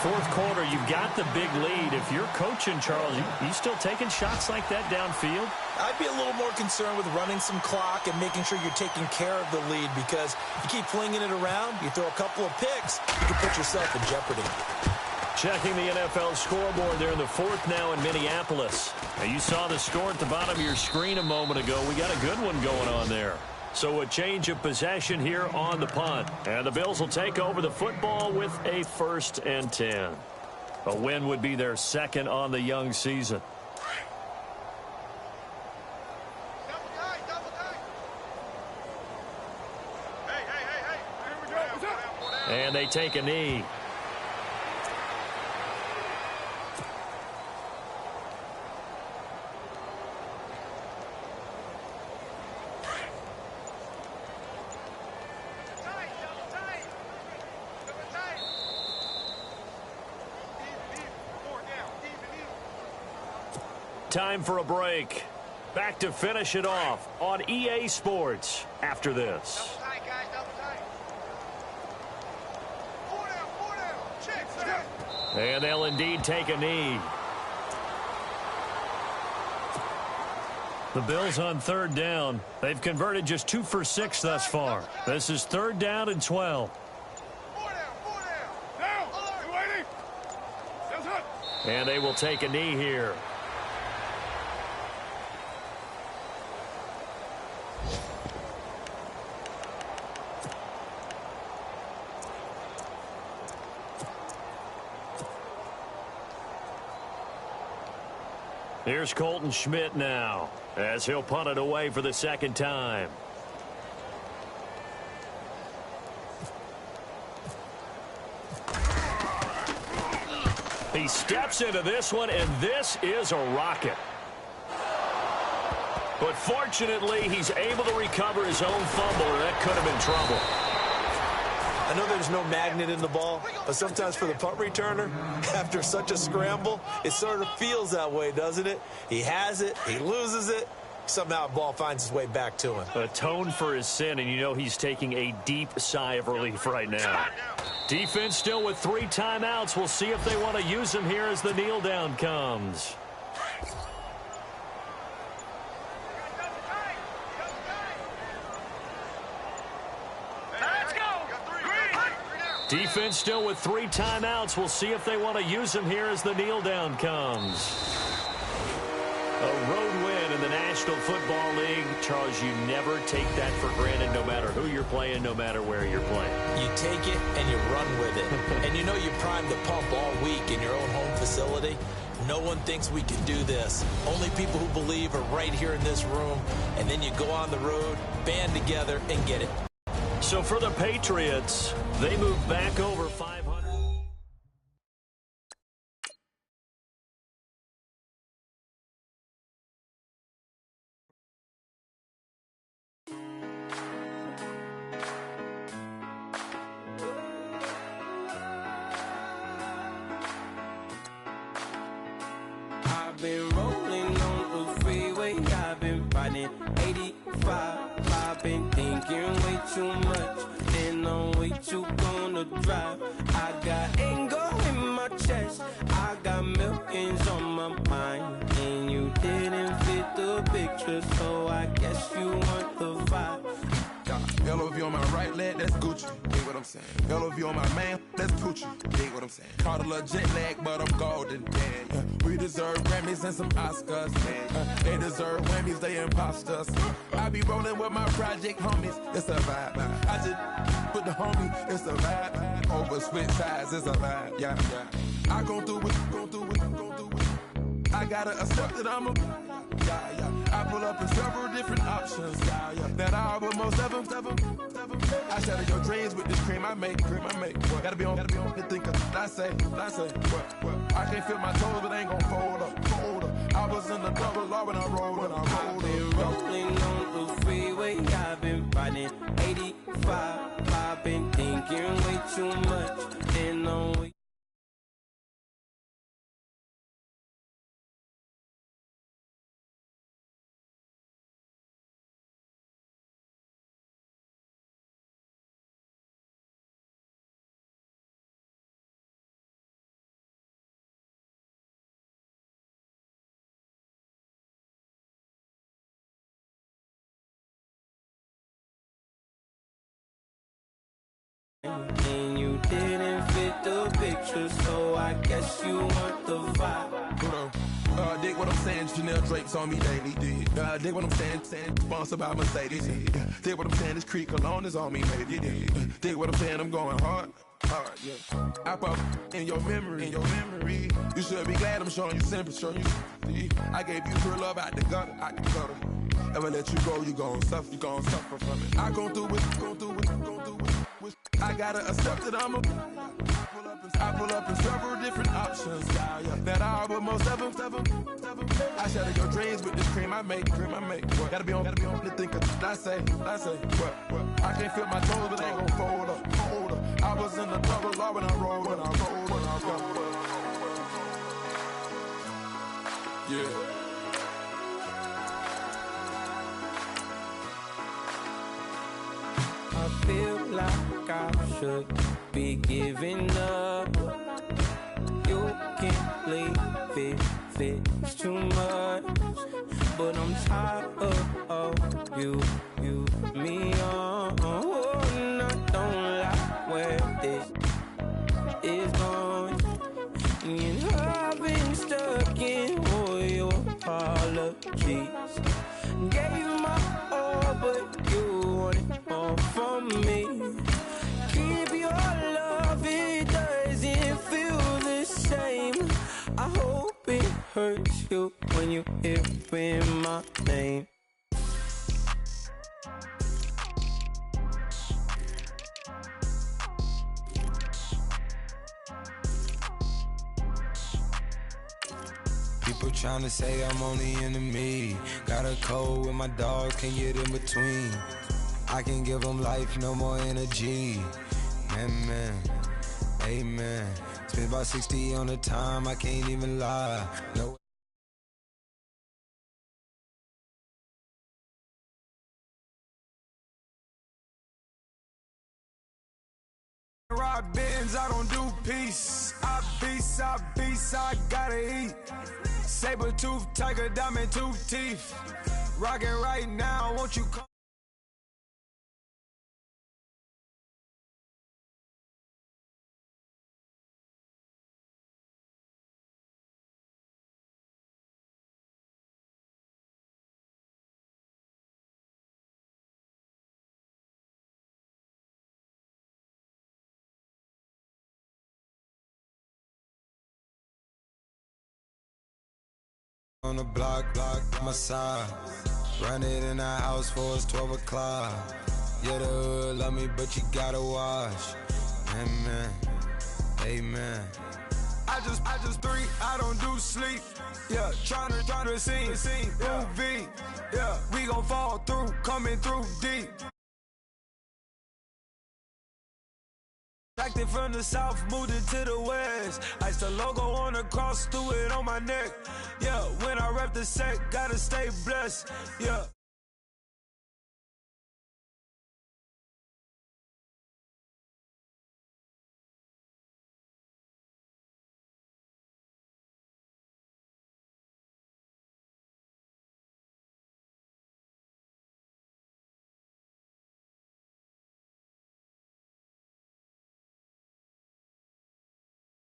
4th quarter, you've got the big lead. If you're coaching, Charles, you still taking shots like that downfield? I'd be a little more concerned with running some clock and making sure you're taking care of the lead, because you keep flinging it around, you throw a couple of picks, you can put yourself in jeopardy. Checking the NFL scoreboard there in the 4th now in Minneapolis. Now, you saw the score at the bottom of your screen a moment ago. We got a good one going on there. So a change of possession here on the punt. And the Bills will take over the football with a 1st and 10. A win would be their 2nd on the young season. Hey. Here we go. And they take a knee. Time for a break. Back to finish it off on EA Sports after this. And they'll indeed take a knee. The Bills on third down. They've converted just 2 for 6 thus far. This is 3rd down and 12. And they will take a knee here. Here's Colton Schmidt now, as he'll punt it away for the 2nd time. He steps into this one, and this is a rocket. But fortunately, he's able to recover his own fumble, or that could have been trouble. I know there's no magnet in the ball, but sometimes for the punt returner, after such a scramble, it sort of feels that way, doesn't it? He has it, he loses it, somehow the ball finds its way back to him. Atoned for his sin, and you know he's taking a deep sigh of relief right now. Defense still with 3 timeouts. We'll see if they want to use them here as the kneel down comes. Defense still with 3 timeouts. We'll see if they want to use them here as the kneel down comes. A road win in the National Football League. Charles, you never take that for granted no matter who you're playing, no matter where you're playing. You take it and you run with it. And you know you primed the pump all week in your own home facility. No one thinks we can do this. Only people who believe are right here in this room. And then you go on the road, band together, and get it. So for the Patriots, they move back over 500. I've been rolling on the freeway, I've been riding 85. I've been thinking way too much, and I'm way too gonna drive. I got anger in my chest, I got millions on my mind, and you didn't fit the picture, so I guess you want the vibe. LOV on my right leg, that's Gucci. Dig what I'm saying? LOV on my man, that's Poochie. Dig what I'm saying? Caught a little jet lag, but I'm golden. Yeah. We deserve Grammys and some Oscars. They deserve whammies, they imposters. I be rolling with my project homies, it's a vibe. I just put the homie, it's a vibe. Over switch sides, it's a vibe. Yeah. I gon' do it, gon' do it, gon' do it. I gotta accept that I'm a. I pull up in several different options. That I will most ever. I shatter your dreams with this cream I make. What? Gotta be on the thinker. I say. What? I can't feel my toes, but ain't gon' fold up. I was in the double law when I rolled. I've been rolling on the freeway, I've been riding 85. I've been thinking way too much, and I'm way. And you didn't fit the picture, so I guess you want the vibe. Hold on. Dig what I'm saying, Chanel drapes on me daily. Dig what I'm saying, sponsored by Mercedes. Dig what I'm saying, this Creek Cologne is on me, baby. Dig what I'm saying, I'm going hard. Yeah. I pop in your memory. You should be glad I'm showing you sympathy. I gave you true love out the gutter. Ever let you go, you gon' suffer from it. I gon' do it. I gotta accept that I'm a. I pull up in several different options. That I but most of them. I shatter your dreams with this cream I make. What? Gotta be on the thinker. I say. What? I can't feel my toes, but they gon' fold up. I was in the double law when I rolled. Yeah. I feel like I should be giving up. You can't leave it's too much. But I'm tired of you, me on. And I don't like where this is going. And I've been stuck in all your apologies. Gave you my all, but you want it all from me. Keep your love, it doesn't feel the same. I hope it hurts you when you hear my name. People tryna say I'm on the enemy. Got a cold with my dogs, can't get in between. I can give them life, no more energy. Man, amen. Spent about 60 on the time, I can't even lie. No. Ride Benz, I don't do peace. I beast, I gotta eat. Saber tooth, tiger, diamond tooth teeth. Rockin' right now, won't you come? On the block, my side. Run it in the house for us 12 o'clock. Yeah, the hood love me, but you gotta watch. Amen. I just three, I don't do sleep. Yeah, tryna sing. UV, yeah, we gon' fall through, coming through deep. Acted from the south, moved it to the west. Iced the logo on the cross, threw it on my neck. Yeah, when I rep the set, gotta stay blessed. Yeah.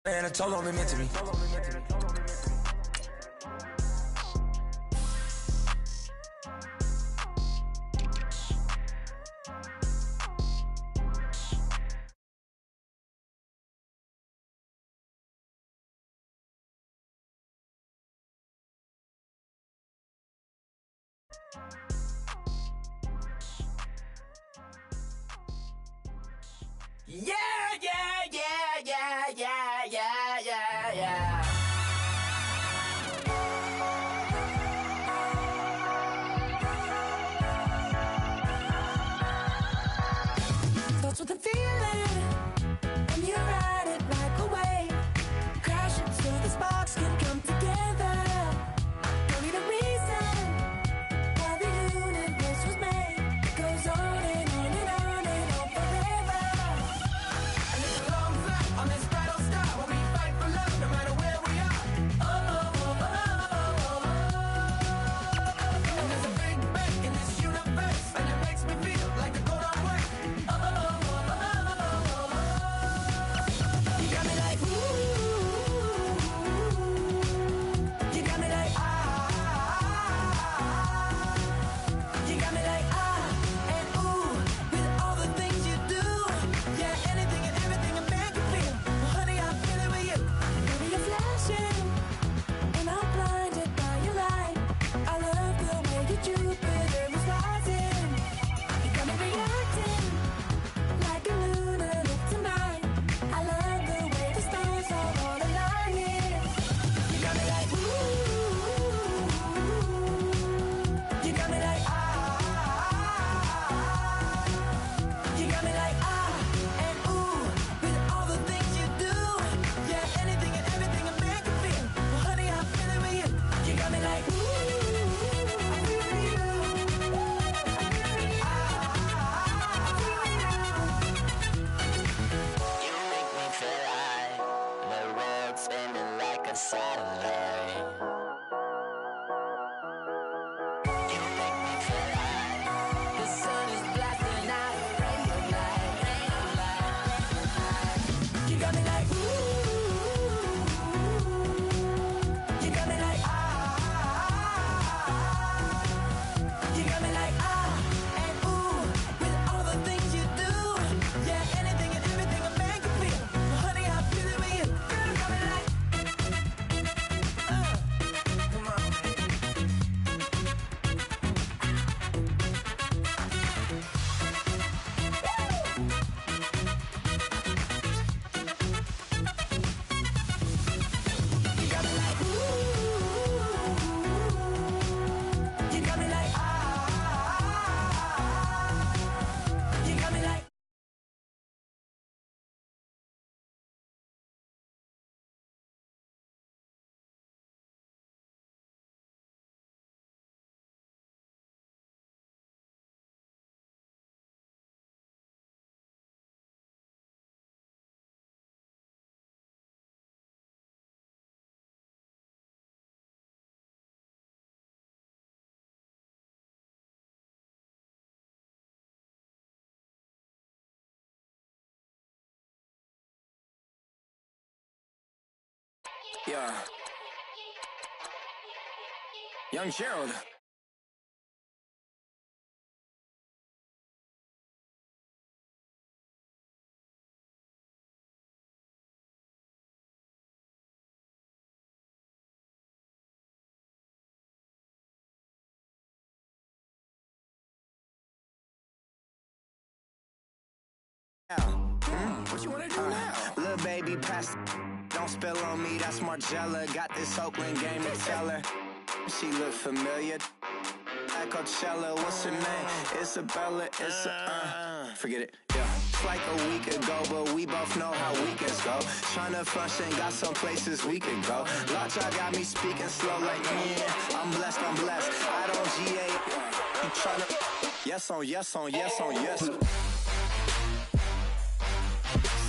Man, it's all only meant to be. Yeah. Starts with a feeling, and you ride it like a wave. Crashing so the sparks can come together. Don't need a reason why the universe was made. It goes on and on and on and on forever. And it's a long flight on this battle star where we fight for love no matter where we are. And there's a big bang in this universe, and it makes me feel like the gold I work. You got me like ooh, you got me like you got me like and ooh, with all the things you do, yeah, anything and everything a man can feel. Well, honey, I feel it with you. Baby, you're flashing, and I'm blinded by your light. I love the way you Jupiter is rising. You got me reacting like a lunar. Yeah. Young Gerald. What you wanna do now? Little baby, pass. Don't spill on me, that's Margella. Got this Oakland game to tell her. She look familiar. At Coachella, what's her name? Isabella, forget it, yeah. It's like a week ago, but we both know how weekends go. Tryna function, got some places we could go. Lockjaw got me speaking slow like, I'm blessed, I don't GA. You tryna, yes on yes on yes on yes.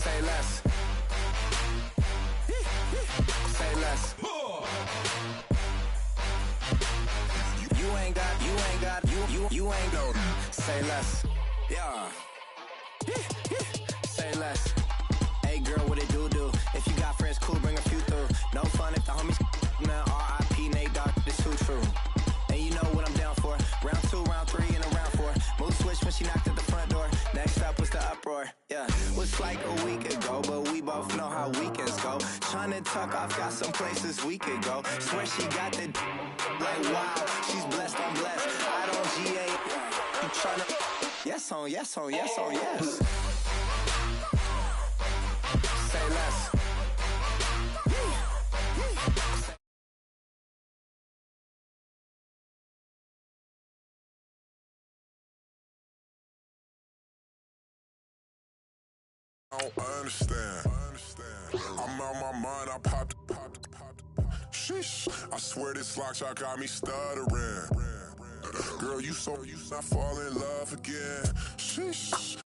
Say less. Say less. You ain't got, say less. Yeah. Say less. Hey girl, what it do? If you got friends, cool, bring a few through. No fun if the homies now R.I.P. Nate Dogg, this too true. And you know what I'm down for. Round 2, round 3, and a round 4. Mood switch when she knocked at the front door. Next up was the uproar. Yeah, was like a week ago, but we both know how weekends go. Tryna tuck off, got some places we could go. Swear she got the like wow, she's blessed, I'm blessed. I don't GA. You tryna yes on yes on yes on yes. Say less. I don't understand. I'm out my mind, I popped. Sheesh, I swear this lockjaw got me stuttering. Girl, you so I fall in love again. Sheesh.